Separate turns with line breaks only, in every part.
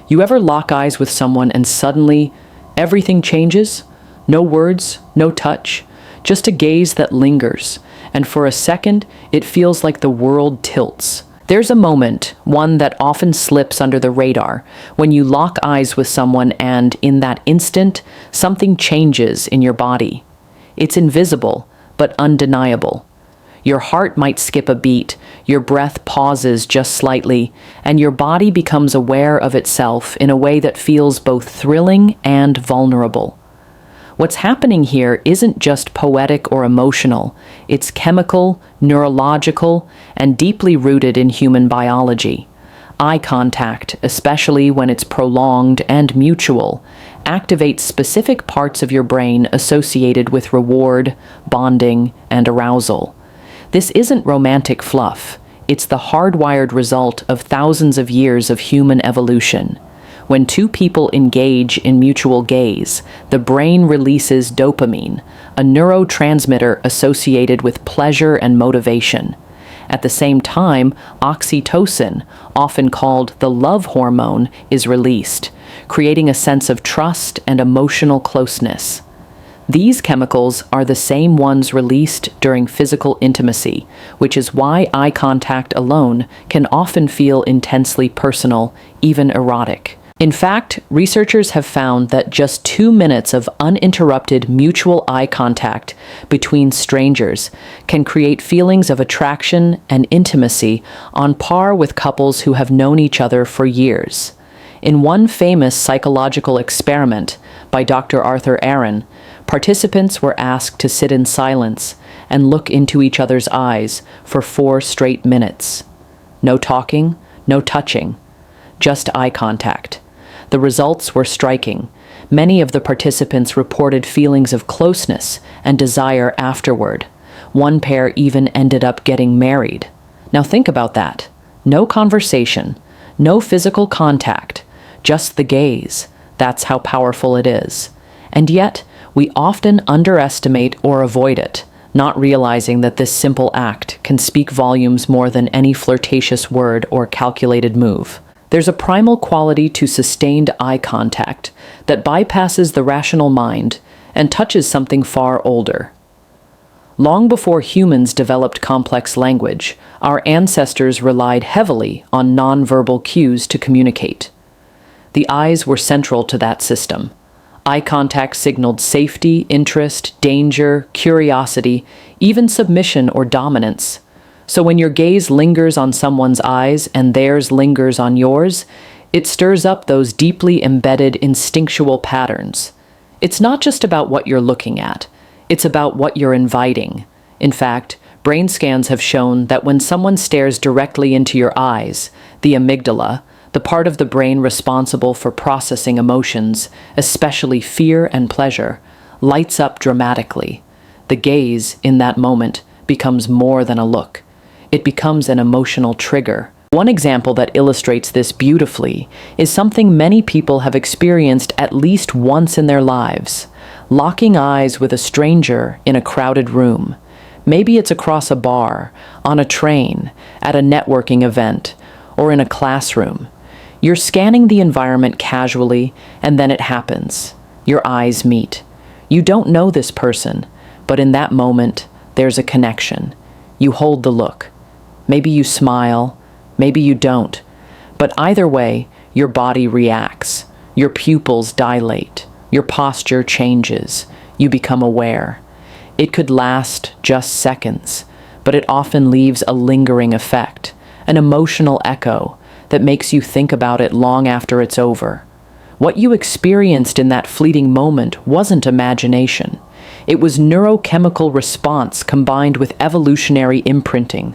You ever lock eyes with someone and suddenly everything changes? No words, no touch, just a gaze that lingers, and for a second it feels like the world tilts. There's a moment, one that often slips under the radar, when you lock eyes with someone and, in that instant, something changes in your body. It's invisible, but undeniable. Your heart might skip a beat, your breath pauses just slightly, and your body becomes aware of itself in a way that feels both thrilling and vulnerable. What's happening here isn't just poetic or emotional, it's chemical, neurological, and deeply rooted in human biology. Eye contact, especially when it's prolonged and mutual, activates specific parts of your brain associated with reward, bonding, and arousal. This isn't romantic fluff, it's the hardwired result of thousands of years of human evolution. When two people engage in mutual gaze, the brain releases dopamine, a neurotransmitter associated with pleasure and motivation. At the same time, oxytocin, often called the love hormone, is released, creating a sense of trust and emotional closeness. These chemicals are the same ones released during physical intimacy, which is why eye contact alone can often feel intensely personal, even erotic. In fact, researchers have found that just 2 minutes of uninterrupted mutual eye contact between strangers can create feelings of attraction and intimacy on par with couples who have known each other for years. In one famous psychological experiment by Dr. Arthur Aaron, participants were asked to sit in silence and look into each other's eyes for 4 straight minutes. No talking, no touching, just eye contact. The results were striking. Many of the participants reported feelings of closeness and desire afterward. One pair even ended up getting married. Now think about that. No conversation, no physical contact, just the gaze. That's how powerful it is. And yet, we often underestimate or avoid it, not realizing that this simple act can speak volumes more than any flirtatious word or calculated move. There's a primal quality to sustained eye contact that bypasses the rational mind and touches something far older. Long before humans developed complex language, our ancestors relied heavily on nonverbal cues to communicate. The eyes were central to that system. Eye contact signaled safety, interest, danger, curiosity, even submission or dominance. So when your gaze lingers on someone's eyes and theirs lingers on yours, it stirs up those deeply embedded instinctual patterns. It's not just about what you're looking at, it's about what you're inviting. In fact, brain scans have shown that when someone stares directly into your eyes, the amygdala, the part of the brain responsible for processing emotions, especially fear and pleasure, lights up dramatically. The gaze, in that moment, becomes more than a look. It becomes an emotional trigger. One example that illustrates this beautifully is something many people have experienced at least once in their lives: locking eyes with a stranger in a crowded room. Maybe it's across a bar, on a train, at a networking event, or in a classroom. You're scanning the environment casually, and then it happens. Your eyes meet. You don't know this person, but in that moment, there's a connection. You hold the look. Maybe you smile, maybe you don't. But either way, your body reacts. Your pupils dilate. Your posture changes. You become aware. It could last just seconds, but it often leaves a lingering effect, an emotional echo that makes you think about it long after it's over. What you experienced in that fleeting moment wasn't imagination. It was neurochemical response combined with evolutionary imprinting.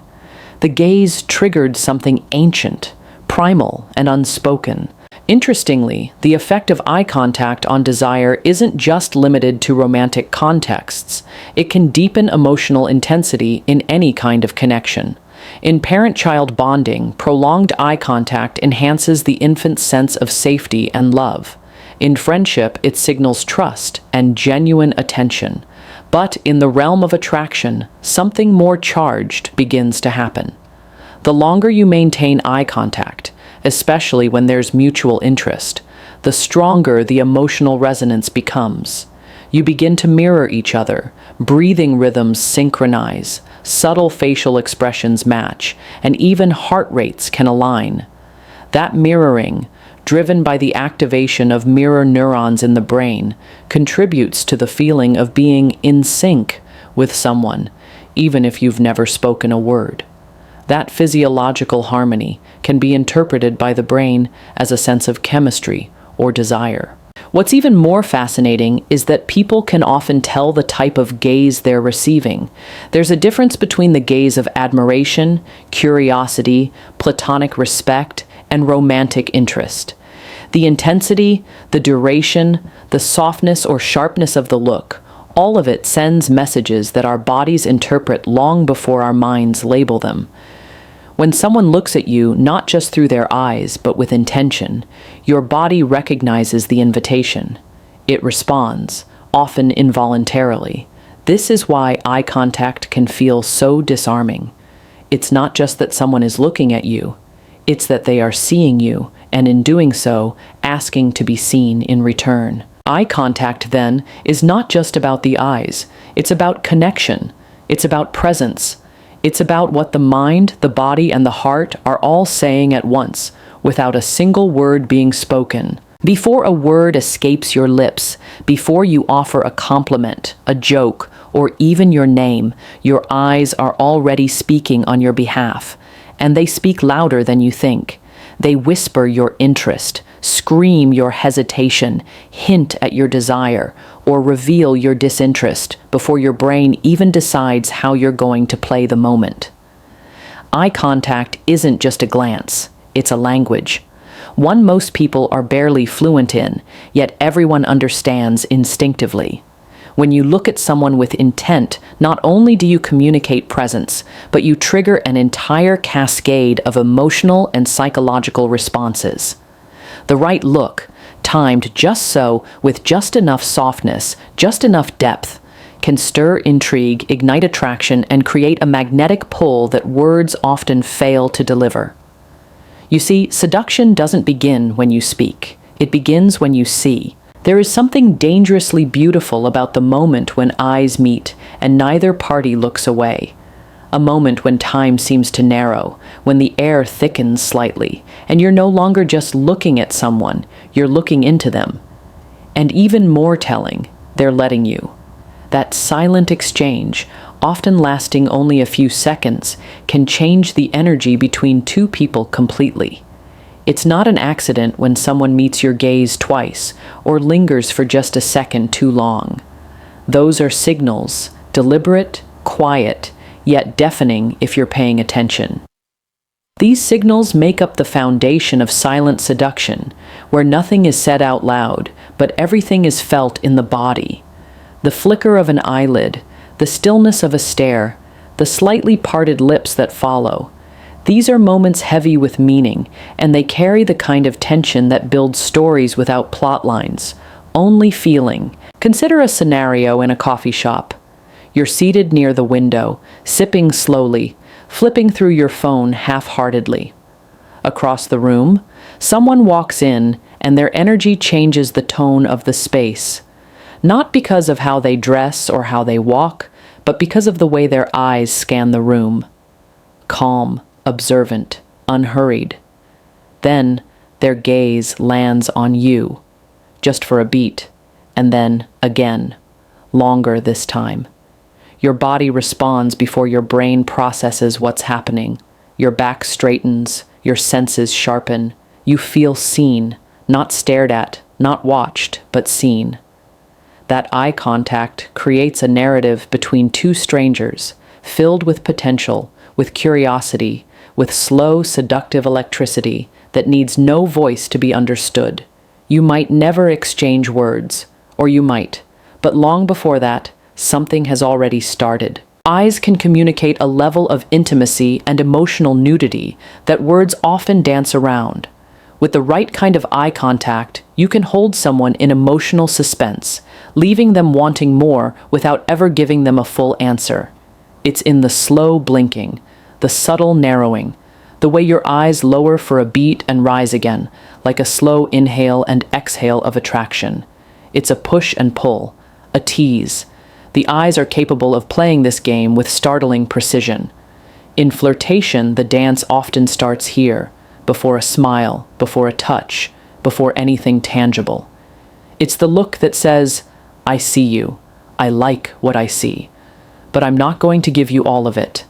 The gaze triggered something ancient, primal, and unspoken. Interestingly, the effect of eye contact on desire isn't just limited to romantic contexts. It can deepen emotional intensity in any kind of connection. In parent-child bonding, prolonged eye contact enhances the infant's sense of safety and love. In friendship, it signals trust and genuine attention. But in the realm of attraction, something more charged begins to happen. The longer you maintain eye contact, especially when there's mutual interest. The stronger the emotional resonance becomes. You begin to mirror each other, breathing rhythms synchronize, subtle facial expressions match, and even heart rates can align. That mirroring, driven by the activation of mirror neurons in the brain, contributes to the feeling of being in sync with someone, even if you've never spoken a word. That physiological harmony can be interpreted by the brain as a sense of chemistry or desire. What's even more fascinating is that people can often tell the type of gaze they're receiving. There's a difference between the gaze of admiration, curiosity, platonic respect, and romantic interest. The intensity, the duration, the softness or sharpness of the look, all of it sends messages that our bodies interpret long before our minds label them. When someone looks at you not just through their eyes, but with intention, your body recognizes the invitation. It responds, often involuntarily. This is why eye contact can feel so disarming. It's not just that someone is looking at you, it's that they are seeing you, and in doing so, asking to be seen in return. Eye contact, then, is not just about the eyes. It's about connection. It's about presence. It's about what the mind, the body, and the heart are all saying at once, without a single word being spoken. Before a word escapes your lips, before you offer a compliment, a joke, or even your name, your eyes are already speaking on your behalf, and they speak louder than you think. They whisper your interest, scream your hesitation, hint at your desire, or reveal your disinterest before your brain even decides how you're going to play the moment. Eye contact isn't just a glance, it's a language. One most people are barely fluent in, yet everyone understands instinctively. When you look at someone with intent, not only do you communicate presence, but you trigger an entire cascade of emotional and psychological responses. The right look, timed just so, with just enough softness, just enough depth, can stir intrigue, ignite attraction, and create a magnetic pull that words often fail to deliver. You see, seduction doesn't begin when you speak. It begins when you see. There is something dangerously beautiful about the moment when eyes meet and neither party looks away. A moment when time seems to narrow, when the air thickens slightly, and you're no longer just looking at someone, you're looking into them. And even more telling, they're letting you. That silent exchange, often lasting only a few seconds, can change the energy between two people completely. It's not an accident when someone meets your gaze twice or lingers for just a second too long. Those are signals, deliberate, quiet, yet deafening if you're paying attention. These signals make up the foundation of silent seduction, where nothing is said out loud, but everything is felt in the body. The flicker of an eyelid, the stillness of a stare, the slightly parted lips that follow. These are moments heavy with meaning, and they carry the kind of tension that builds stories without plot lines, only feeling. Consider a scenario in a coffee shop. You're seated near the window, sipping slowly, flipping through your phone half-heartedly. Across the room, someone walks in, and their energy changes the tone of the space. Not because of how they dress or how they walk, but because of the way their eyes scan the room. Calm, observant, unhurried. Then their gaze lands on you, just for a beat, and then again, longer this time. Your body responds before your brain processes what's happening. Your back straightens, your senses sharpen. You feel seen, not stared at, not watched, but seen. That eye contact creates a narrative between two strangers, filled with potential, with curiosity, with slow, seductive electricity that needs no voice to be understood. You might never exchange words, or you might, but long before that, something has already started. Eyes can communicate a level of intimacy and emotional nudity that words often dance around. With the right kind of eye contact, you can hold someone in emotional suspense, leaving them wanting more without ever giving them a full answer. It's in the slow blinking, the subtle narrowing, The way your eyes lower for a beat and rise again, like a slow inhale and exhale of attraction. It's a push and pull, a tease. The eyes are capable of playing this game with startling precision. In flirtation, the dance often starts here, before a smile, before a touch, before anything tangible. It's the look that says, I see you, I like what I see, but I'm not going to give you all of it.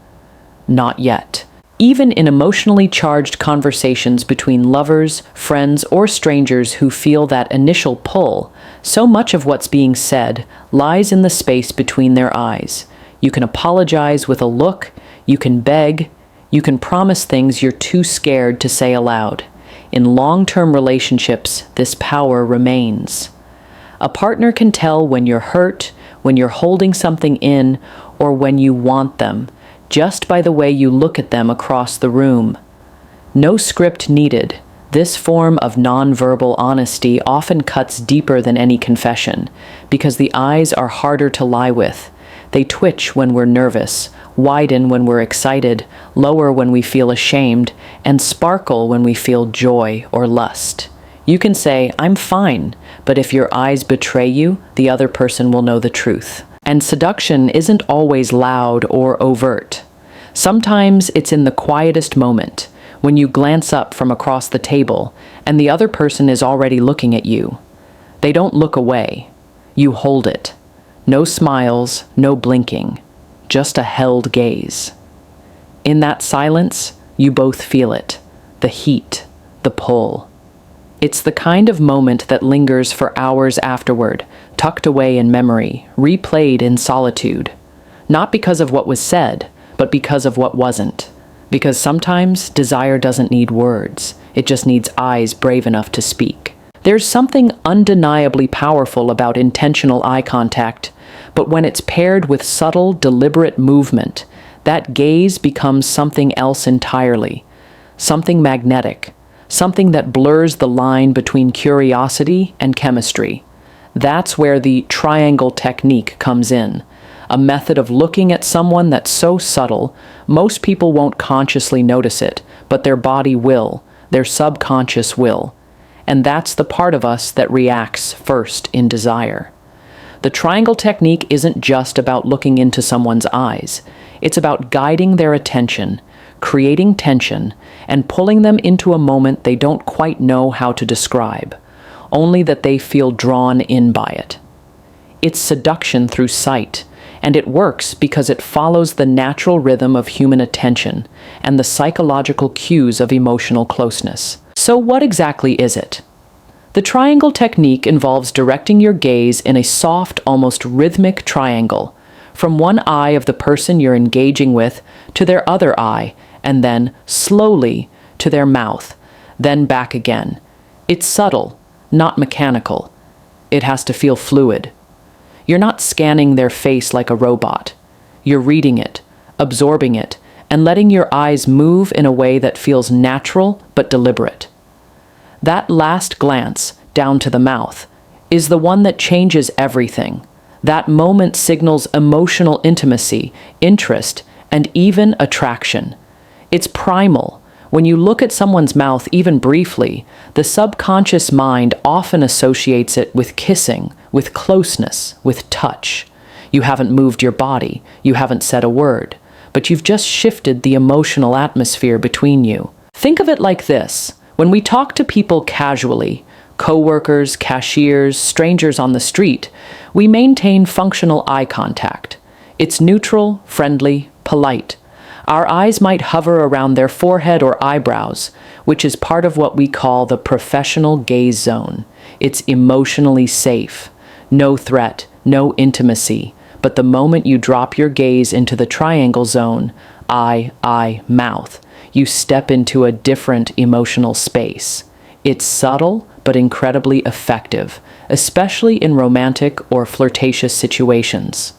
Not yet. Even in emotionally charged conversations between lovers, friends, or strangers who feel that initial pull, so much of what's being said lies in the space between their eyes. You can apologize with a look, you can beg, you can promise things you're too scared to say aloud. In long-term relationships, this power remains. A partner can tell when you're hurt, when you're holding something in, or when you want them, just by the way you look at them across the room. No script needed. This form of nonverbal honesty often cuts deeper than any confession, because the eyes are harder to lie with. They twitch when we're nervous, widen when we're excited, lower when we feel ashamed, and sparkle when we feel joy or lust. You can say, I'm fine, but if your eyes betray you, the other person will know the truth. And seduction isn't always loud or overt. Sometimes it's in the quietest moment, when you glance up from across the table and the other person is already looking at you. They don't look away. You hold it. No smiles, no blinking, just a held gaze. In that silence, you both feel it, the heat, the pull. It's the kind of moment that lingers for hours afterward, tucked away in memory, replayed in solitude. Not because of what was said, but because of what wasn't. Because sometimes desire doesn't need words, it just needs eyes brave enough to speak. There's something undeniably powerful about intentional eye contact, but when it's paired with subtle, deliberate movement, that gaze becomes something else entirely. Something magnetic. Something that blurs the line between curiosity and chemistry. That's where the triangle technique comes in. A method of looking at someone that's so subtle, most people won't consciously notice it, but their body will, their subconscious will. And that's the part of us that reacts first in desire. The triangle technique isn't just about looking into someone's eyes. It's about guiding their attention, creating tension, and pulling them into a moment they don't quite know how to describe, only that they feel drawn in by it. It's seduction through sight, and it works because it follows the natural rhythm of human attention and the psychological cues of emotional closeness. So what exactly is it? The triangle technique involves directing your gaze in a soft, almost rhythmic triangle, from one eye of the person you're engaging with to their other eye, and then, slowly, to their mouth, then back again. It's subtle, not mechanical. It has to feel fluid. You're not scanning their face like a robot. You're reading it, absorbing it, and letting your eyes move in a way that feels natural but deliberate. That last glance, down to the mouth, is the one that changes everything. That moment signals emotional intimacy, interest, and even attraction. It's primal. When you look at someone's mouth even briefly, the subconscious mind often associates it with kissing, with closeness, with touch. You haven't moved your body, you haven't said a word, but you've just shifted the emotional atmosphere between you. Think of it like this. When we talk to people casually, coworkers, cashiers, strangers on the street, we maintain functional eye contact. It's neutral, friendly, polite. Our eyes might hover around their forehead or eyebrows, which is part of what we call the professional gaze zone. It's emotionally safe. No threat, no intimacy. But the moment you drop your gaze into the triangle zone, eye, mouth, you step into a different emotional space. It's subtle, but incredibly effective, especially in romantic or flirtatious situations.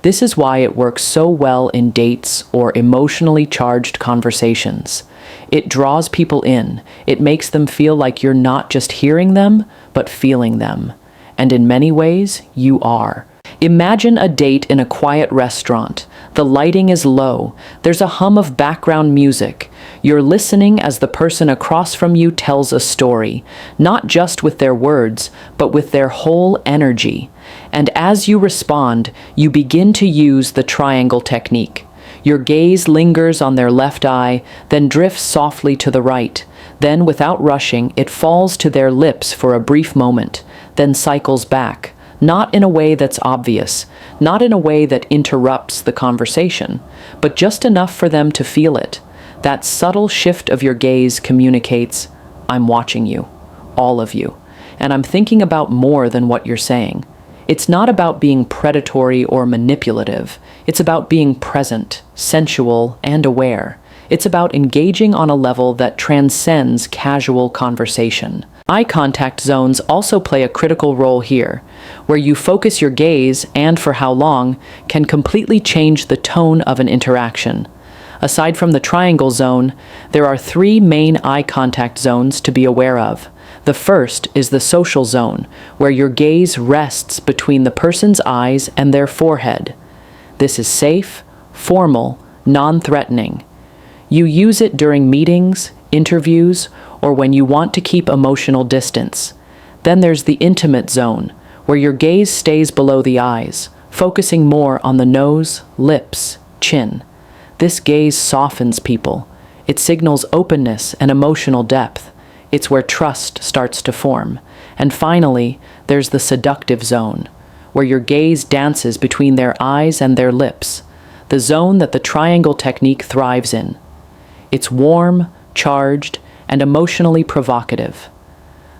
This is why it works so well in dates or emotionally charged conversations. It draws people in. It makes them feel like you're not just hearing them, but feeling them. And in many ways, you are. Imagine a date in a quiet restaurant. The lighting is low. There's a hum of background music. You're listening as the person across from you tells a story, not just with their words, but with their whole energy. And as you respond, you begin to use the triangle technique. Your gaze lingers on their left eye, then drifts softly to the right. Then, without rushing, it falls to their lips for a brief moment, then cycles back, not in a way that's obvious, not in a way that interrupts the conversation, but just enough for them to feel it. That subtle shift of your gaze communicates, I'm watching you, all of you, and I'm thinking about more than what you're saying. It's not about being predatory or manipulative. It's about being present, sensual, and aware. It's about engaging on a level that transcends casual conversation. Eye contact zones also play a critical role here, where you focus your gaze and for how long can completely change the tone of an interaction. Aside from the triangle zone, there are 3 main eye contact zones to be aware of. The first is the social zone, where your gaze rests between the person's eyes and their forehead. This is safe, formal, non-threatening. You use it during meetings, interviews, or when you want to keep emotional distance. Then there's the intimate zone, where your gaze stays below the eyes, focusing more on the nose, lips, chin. This gaze softens people. It signals openness and emotional depth. It's where trust starts to form. And finally, there's the seductive zone, where your gaze dances between their eyes and their lips, the zone that the triangle technique thrives in. It's warm, charged, and emotionally provocative.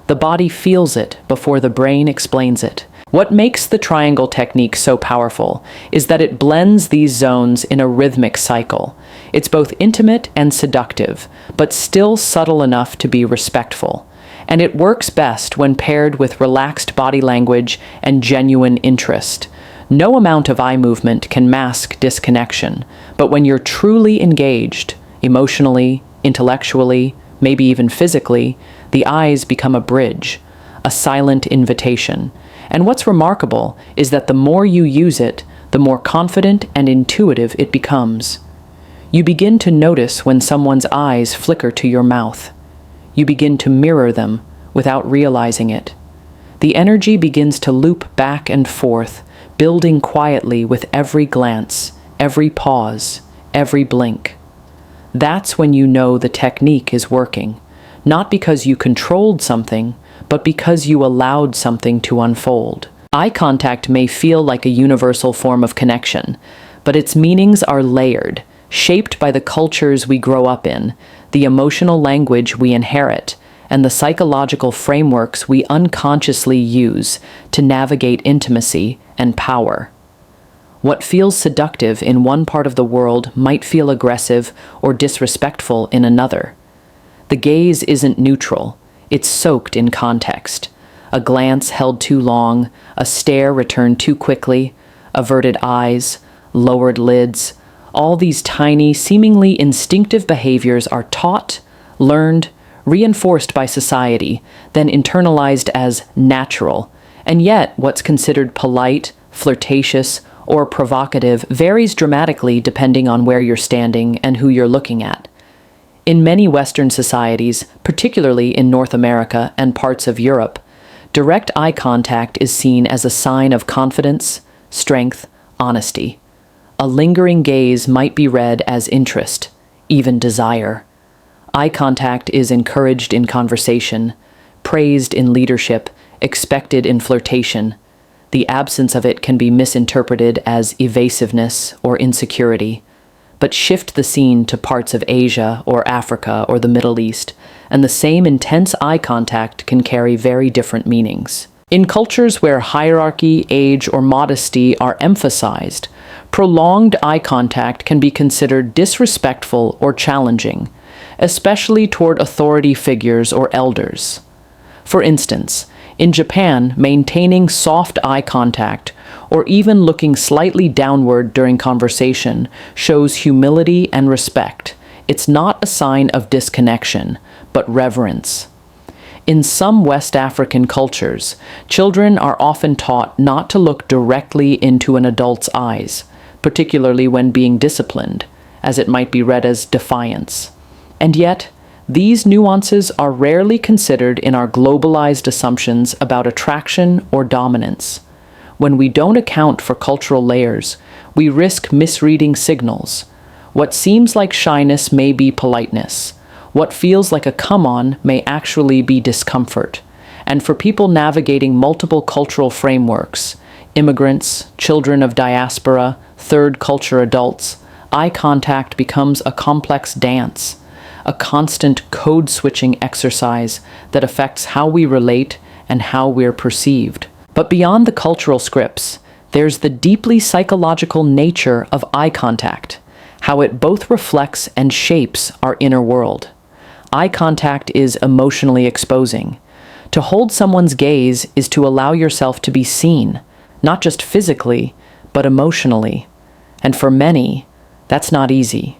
The body feels it before the brain explains it. What makes the triangle technique so powerful is that it blends these zones in a rhythmic cycle. It's both intimate and seductive, but still subtle enough to be respectful. And it works best when paired with relaxed body language and genuine interest. No amount of eye movement can mask disconnection, but when you're truly engaged, emotionally, intellectually, maybe even physically, the eyes become a bridge, a silent invitation. And what's remarkable is that the more you use it, the more confident and intuitive it becomes. You begin to notice when someone's eyes flicker to your mouth. You begin to mirror them without realizing it. The energy begins to loop back and forth, building quietly with every glance, every pause, every blink. That's when you know the technique is working, not because you controlled something, but because you allowed something to unfold. Eye contact may feel like a universal form of connection, but its meanings are layered, shaped by the cultures we grow up in, the emotional language we inherit, and the psychological frameworks we unconsciously use to navigate intimacy and power. What feels seductive in one part of the world might feel aggressive or disrespectful in another. The gaze isn't neutral, it's soaked in context. A glance held too long, a stare returned too quickly, averted eyes, lowered lids. All these tiny, seemingly instinctive behaviors are taught, learned, reinforced by society, then internalized as natural. And yet, what's considered polite, flirtatious, or provocative varies dramatically depending on where you're standing and who you're looking at. In many Western societies, particularly in North America and parts of Europe, direct eye contact is seen as a sign of confidence, strength, honesty. A lingering gaze might be read as interest, even desire. Eye contact is encouraged in conversation, praised in leadership, expected in flirtation. The absence of it can be misinterpreted as evasiveness or insecurity. But shift the scene to parts of Asia or Africa or the Middle East, and the same intense eye contact can carry very different meanings. In cultures where hierarchy, age, or modesty are emphasized, prolonged eye contact can be considered disrespectful or challenging, especially toward authority figures or elders. For instance, in Japan, maintaining soft eye contact or even looking slightly downward during conversation shows humility and respect. It's not a sign of disconnection, but reverence. In some West African cultures, children are often taught not to look directly into an adult's eyes, particularly when being disciplined, as it might be read as defiance. And yet, these nuances are rarely considered in our globalized assumptions about attraction or dominance. When we don't account for cultural layers, we risk misreading signals. What seems like shyness may be politeness. What feels like a come-on may actually be discomfort. And for people navigating multiple cultural frameworks, immigrants, children of diaspora, third culture adults, eye contact becomes a complex dance, a constant code-switching exercise that affects how we relate and how we're perceived. But beyond the cultural scripts, there's the deeply psychological nature of eye contact, how it both reflects and shapes our inner world. Eye contact is emotionally exposing. To hold someone's gaze is to allow yourself to be seen, not just physically, but emotionally. And for many, that's not easy.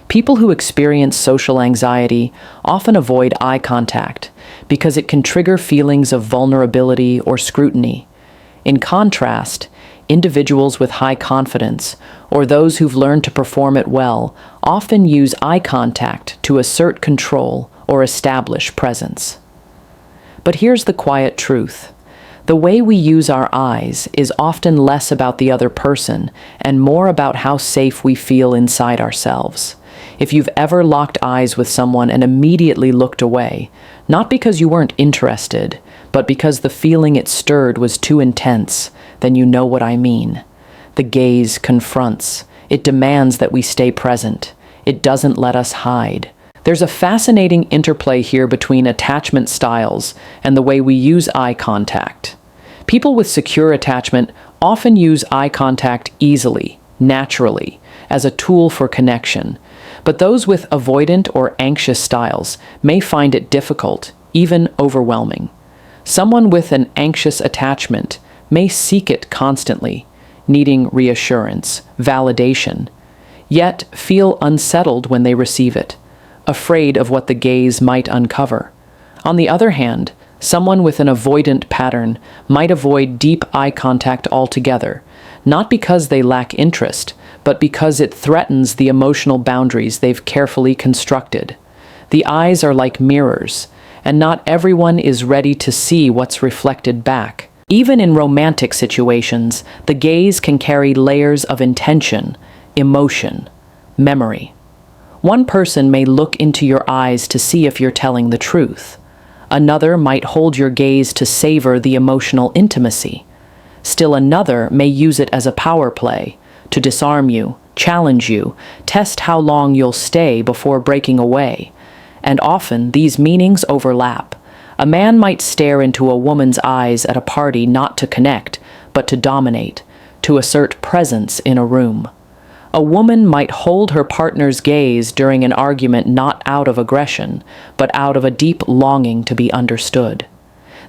People who experience social anxiety often avoid eye contact because it can trigger feelings of vulnerability or scrutiny. In contrast, individuals with high confidence, or those who've learned to perform it well, often use eye contact to assert control or establish presence. But here's the quiet truth. The way we use our eyes is often less about the other person and more about how safe we feel inside ourselves. If you've ever locked eyes with someone and immediately looked away, not because you weren't interested, but because the feeling it stirred was too intense, then you know what I mean. The gaze confronts. It demands that we stay present. It doesn't let us hide. There's a fascinating interplay here between attachment styles and the way we use eye contact. People with secure attachment often use eye contact easily, naturally, as a tool for connection. But those with avoidant or anxious styles may find it difficult, even overwhelming. Someone with an anxious attachment may seek it constantly, needing reassurance, validation, yet feel unsettled when they receive it, afraid of what the gaze might uncover. On the other hand, someone with an avoidant pattern might avoid deep eye contact altogether, not because they lack interest, but because it threatens the emotional boundaries they've carefully constructed. The eyes are like mirrors, and not everyone is ready to see what's reflected back. Even in romantic situations, the gaze can carry layers of intention, emotion, memory. One person may look into your eyes to see if you're telling the truth. Another might hold your gaze to savor the emotional intimacy. Still another may use it as a power play, to disarm you, challenge you, test how long you'll stay before breaking away. And often these meanings overlap. A man might stare into a woman's eyes at a party not to connect, but to dominate, to assert presence in a room. A woman might hold her partner's gaze during an argument not out of aggression, but out of a deep longing to be understood.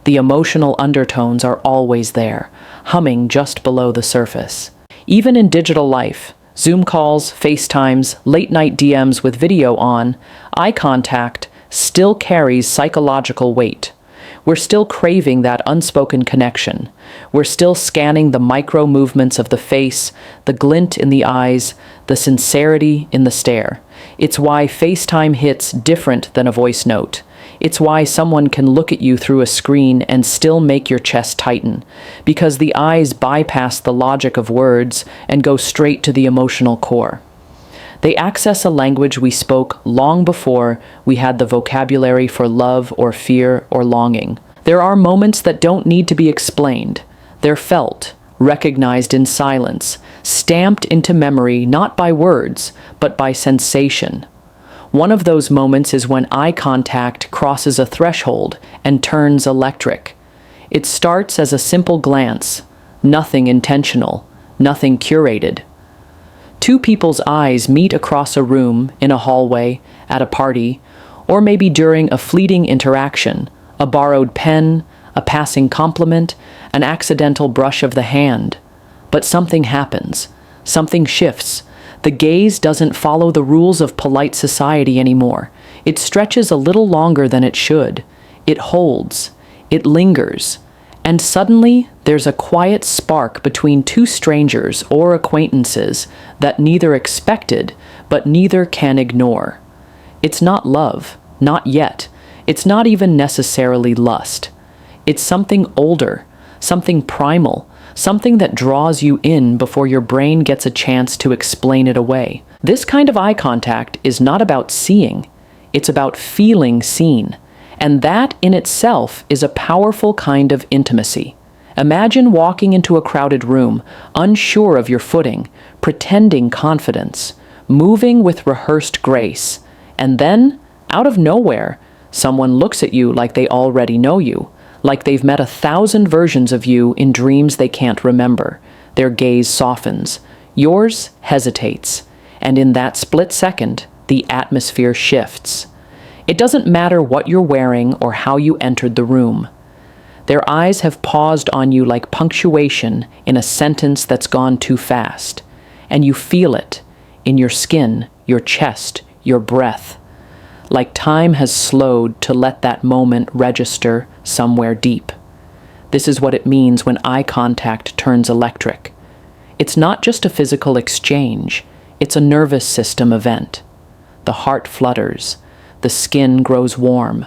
The emotional undertones are always there, humming just below the surface. Even in digital life, Zoom calls, FaceTimes, late-night DMs with video on, eye contact still carries psychological weight. We're still craving that unspoken connection. We're still scanning the micro movements of the face, the glint in the eyes, the sincerity in the stare. It's why FaceTime hits different than a voice note. It's why someone can look at you through a screen and still make your chest tighten, because the eyes bypass the logic of words and go straight to the emotional core. They access a language we spoke long before we had the vocabulary for love or fear or longing. There are moments that don't need to be explained. They're felt, recognized in silence, stamped into memory not by words, but by sensation. One of those moments is when eye contact crosses a threshold and turns electric. It starts as a simple glance, nothing intentional, nothing curated. Two people's eyes meet across a room, in a hallway, at a party, or maybe during a fleeting interaction, a borrowed pen, a passing compliment, an accidental brush of the hand. But something happens. Something shifts. The gaze doesn't follow the rules of polite society anymore. It stretches a little longer than it should. It holds. It lingers. And suddenly, there's a quiet spark between two strangers or acquaintances that neither expected, but neither can ignore. It's not love, not yet. It's not even necessarily lust. It's something older, something primal, something that draws you in before your brain gets a chance to explain it away. This kind of eye contact is not about seeing, it's about feeling seen. And that in itself is a powerful kind of intimacy. Imagine walking into a crowded room, unsure of your footing, pretending confidence, moving with rehearsed grace, and then, out of nowhere, someone looks at you like they already know you, like they've met 1,000 versions of you in dreams they can't remember. Their gaze softens. Yours hesitates. And in that split second, the atmosphere shifts. It doesn't matter what you're wearing or how you entered the room. Their eyes have paused on you like punctuation in a sentence that's gone too fast. And you feel it in your skin, your chest, your breath. Like time has slowed to let that moment register somewhere deep. This is what it means when eye contact turns electric. It's not just a physical exchange, it's a nervous system event. The heart flutters, the skin grows warm,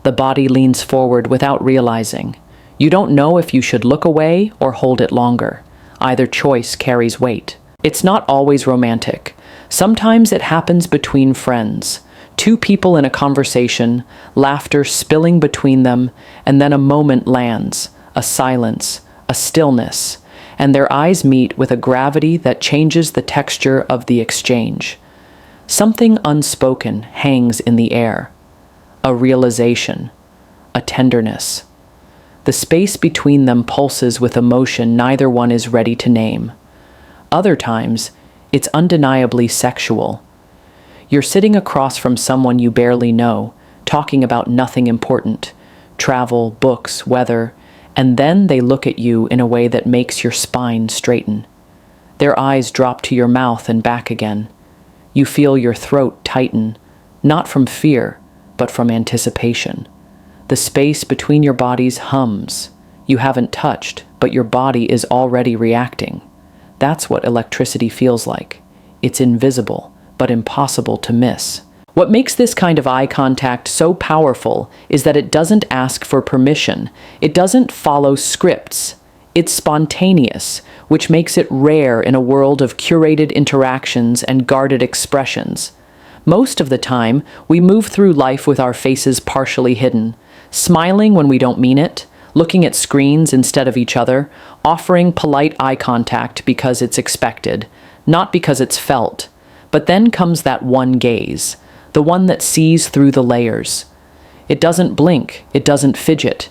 the body leans forward without realizing. You don't know if you should look away or hold it longer. Either choice carries weight. It's not always romantic. Sometimes it happens between friends. Two people in a conversation, laughter spilling between them, and then a moment lands, a silence, a stillness, and their eyes meet with a gravity that changes the texture of the exchange. Something unspoken hangs in the air. A realization, a tenderness. The space between them pulses with emotion neither one is ready to name. Other times, it's undeniably sexual. You're sitting across from someone you barely know, talking about nothing important, travel, books, weather, and then they look at you in a way that makes your spine straighten. Their eyes drop to your mouth and back again. You feel your throat tighten, not from fear, but from anticipation. The space between your bodies hums. You haven't touched, but your body is already reacting. That's what electricity feels like. It's invisible, but impossible to miss. What makes this kind of eye contact so powerful is that it doesn't ask for permission. It doesn't follow scripts. It's spontaneous, which makes it rare in a world of curated interactions and guarded expressions. Most of the time, we move through life with our faces partially hidden, smiling when we don't mean it, looking at screens instead of each other, offering polite eye contact because it's expected, not because it's felt. But then comes that one gaze, the one that sees through the layers. It doesn't blink, it doesn't fidget.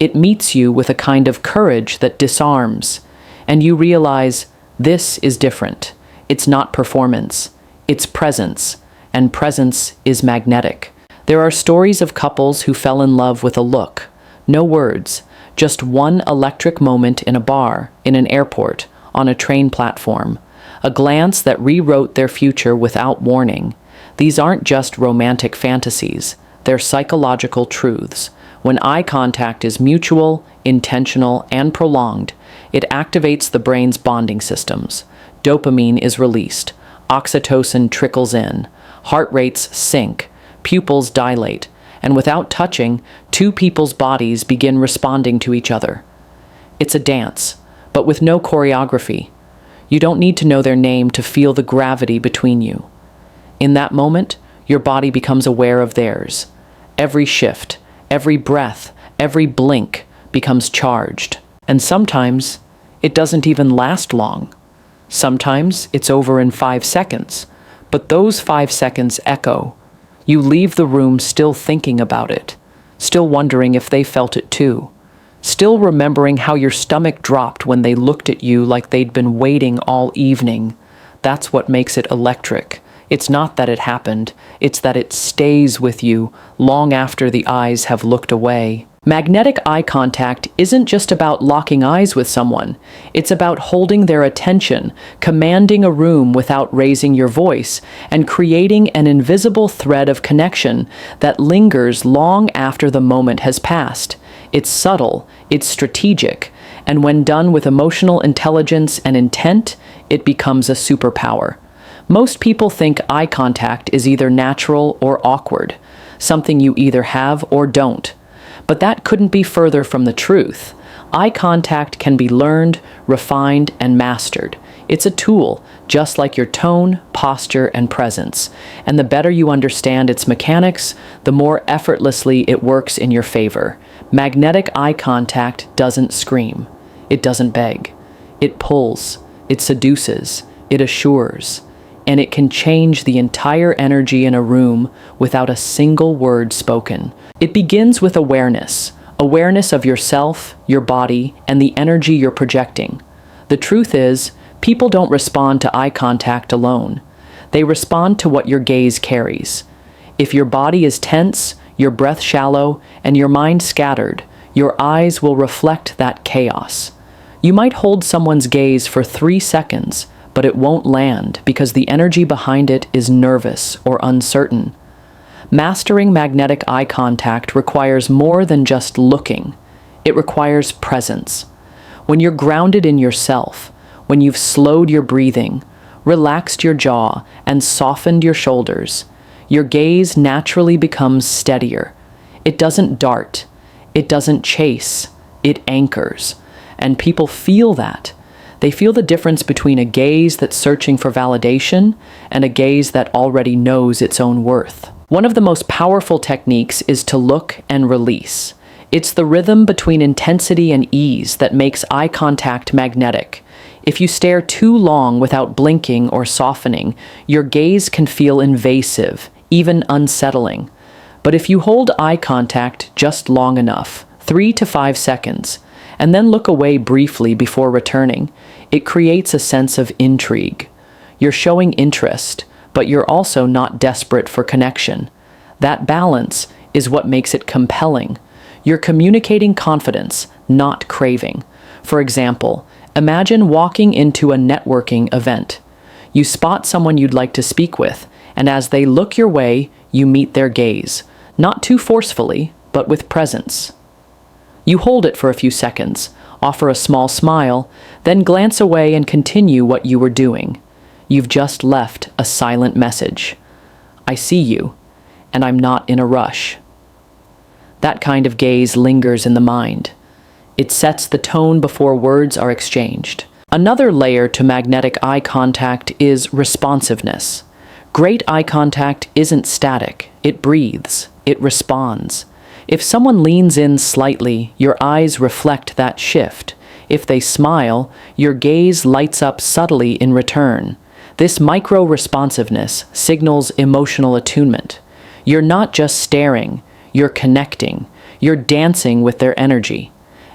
It meets you with a kind of courage that disarms, and you realize this is different. It's not performance, it's presence, and presence is magnetic. There are stories of couples who fell in love with a look, no words, just one electric moment in a bar, in an airport, on a train platform, a glance that rewrote their future without warning. These aren't just romantic fantasies, they're psychological truths. When eye contact is mutual, intentional, and prolonged, it activates the brain's bonding systems. Dopamine is released, oxytocin trickles in, heart rates sink, pupils dilate, and without touching, two people's bodies begin responding to each other. It's a dance, but with no choreography. You don't need to know their name to feel the gravity between you. In that moment, your body becomes aware of theirs. Every shift, every breath, every blink becomes charged. And sometimes, it doesn't even last long. Sometimes, it's over in 5 seconds. But those 5 seconds echo. You leave the room still thinking about it, still wondering if they felt it too, still remembering how your stomach dropped when they looked at you like they'd been waiting all evening. That's what makes it electric. It's not that it happened, it's that it stays with you long after the eyes have looked away. Magnetic eye contact isn't just about locking eyes with someone. It's about holding their attention, commanding a room without raising your voice, and creating an invisible thread of connection that lingers long after the moment has passed. It's subtle, it's strategic, and when done with emotional intelligence and intent, it becomes a superpower. Most people think eye contact is either natural or awkward, something you either have or don't. But that couldn't be further from the truth. Eye contact can be learned, refined, and mastered. It's a tool, just like your tone, posture, and presence. And the better you understand its mechanics, the more effortlessly it works in your favor. Magnetic eye contact doesn't scream. It doesn't beg. It pulls. It seduces. It assures. And it can change the entire energy in a room without a single word spoken. It begins with awareness. Awareness of yourself, your body, and the energy you're projecting. The truth is, people don't respond to eye contact alone. They respond to what your gaze carries. If your body is tense, your breath shallow, and your mind scattered, your eyes will reflect that chaos. You might hold someone's gaze for 3 seconds, but it won't land because the energy behind it is nervous or uncertain. Mastering magnetic eye contact requires more than just looking. It requires presence. When you're grounded in yourself, when you've slowed your breathing, relaxed your jaw, and softened your shoulders, your gaze naturally becomes steadier. It doesn't dart. It doesn't chase. It anchors. And people feel that. They feel the difference between a gaze that's searching for validation and a gaze that already knows its own worth. One of the most powerful techniques is to look and release. It's the rhythm between intensity and ease that makes eye contact magnetic. If you stare too long without blinking or softening, your gaze can feel invasive, even unsettling. But if you hold eye contact just long enough, 3 to 5 seconds, and then look away briefly before returning, it creates a sense of intrigue. You're showing interest, but you're also not desperate for connection. That balance is what makes it compelling. You're communicating confidence, not craving. For example, imagine walking into a networking event. You spot someone you'd like to speak with, and as they look your way, you meet their gaze, not too forcefully, but with presence. You hold it for a few seconds, offer a small smile, then glance away and continue what you were doing. You've just left a silent message. I see you, and I'm not in a rush. That kind of gaze lingers in the mind. It sets the tone before words are exchanged. Another layer to magnetic eye contact is responsiveness. Great eye contact isn't static. It breathes. It responds. If someone leans in slightly, your eyes reflect that shift. If they smile, your gaze lights up subtly in return. This micro-responsiveness signals emotional attunement. You're not just staring, you're connecting. You're dancing with their energy.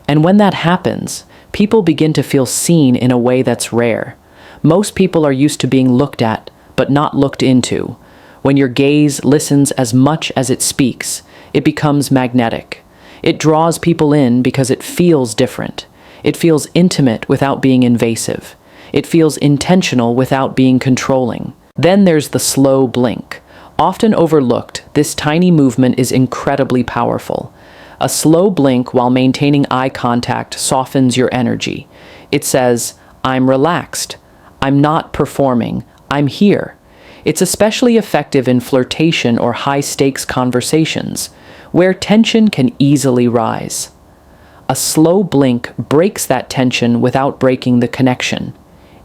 And when that happens, people begin to feel seen in a way that's rare. Most people are used to being looked at, but not looked into. When your gaze listens as much as it speaks, it becomes magnetic. It draws people in because it feels different. It feels intimate without being invasive. It feels intentional without being controlling. Then there's the slow blink. Often overlooked, this tiny movement is incredibly powerful. A slow blink while maintaining eye contact softens your energy. It says, I'm relaxed. I'm not performing. I'm here. It's especially effective in flirtation or high-stakes conversations, where tension can easily rise. A slow blink breaks that tension without breaking the connection.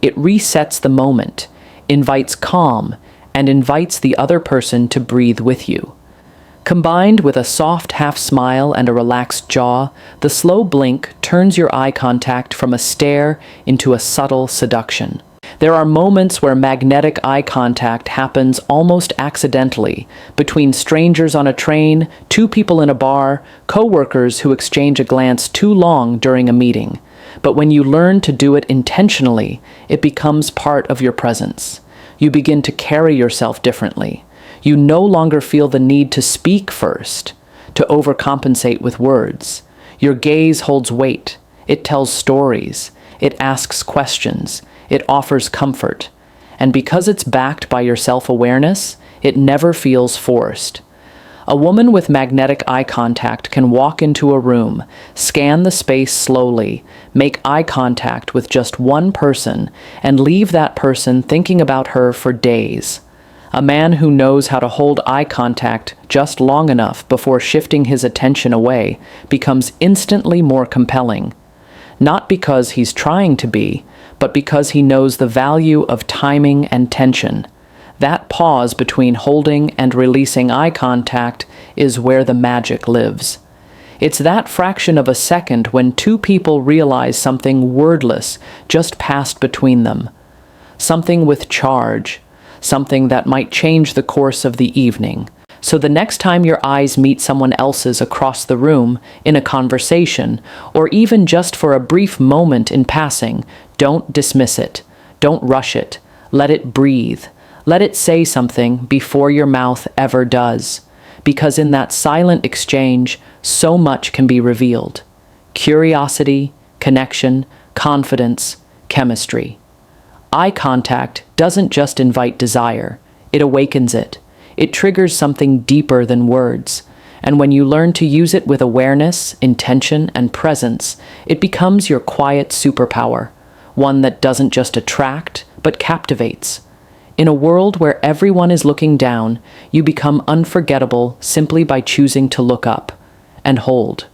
It resets the moment, invites calm, and invites the other person to breathe with you. Combined with a soft half smile and a relaxed jaw, the slow blink turns your eye contact from a stare into a subtle seduction. There are moments where magnetic eye contact happens almost accidentally between strangers on a train, two people in a bar, co-workers who exchange a glance too long during a meeting. But when you learn to do it intentionally, it becomes part of your presence. You begin to carry yourself differently. You no longer feel the need to speak first, to overcompensate with words. Your gaze holds weight. It tells stories. It asks questions. It offers comfort. And because it's backed by your self-awareness, it never feels forced. A woman with magnetic eye contact can walk into a room, scan the space slowly, make eye contact with just one person, and leave that person thinking about her for days. A man who knows how to hold eye contact just long enough before shifting his attention away becomes instantly more compelling. Not because he's trying to be, but because he knows the value of timing and tension. That pause between holding and releasing eye contact is where the magic lives. It's that fraction of a second when two people realize something wordless just passed between them. Something with charge, something that might change the course of the evening. So the next time your eyes meet someone else's across the room, in a conversation, or even just for a brief moment in passing, don't dismiss it. Don't rush it. Let it breathe. Let it say something before your mouth ever does. Because in that silent exchange, so much can be revealed. Curiosity, connection, confidence, chemistry. Eye contact doesn't just invite desire, it awakens it. It triggers something deeper than words. And when you learn to use it with awareness, intention, and presence, it becomes your quiet superpower, one that doesn't just attract, but captivates. In a world where everyone is looking down, you become unforgettable simply by choosing to look up and hold.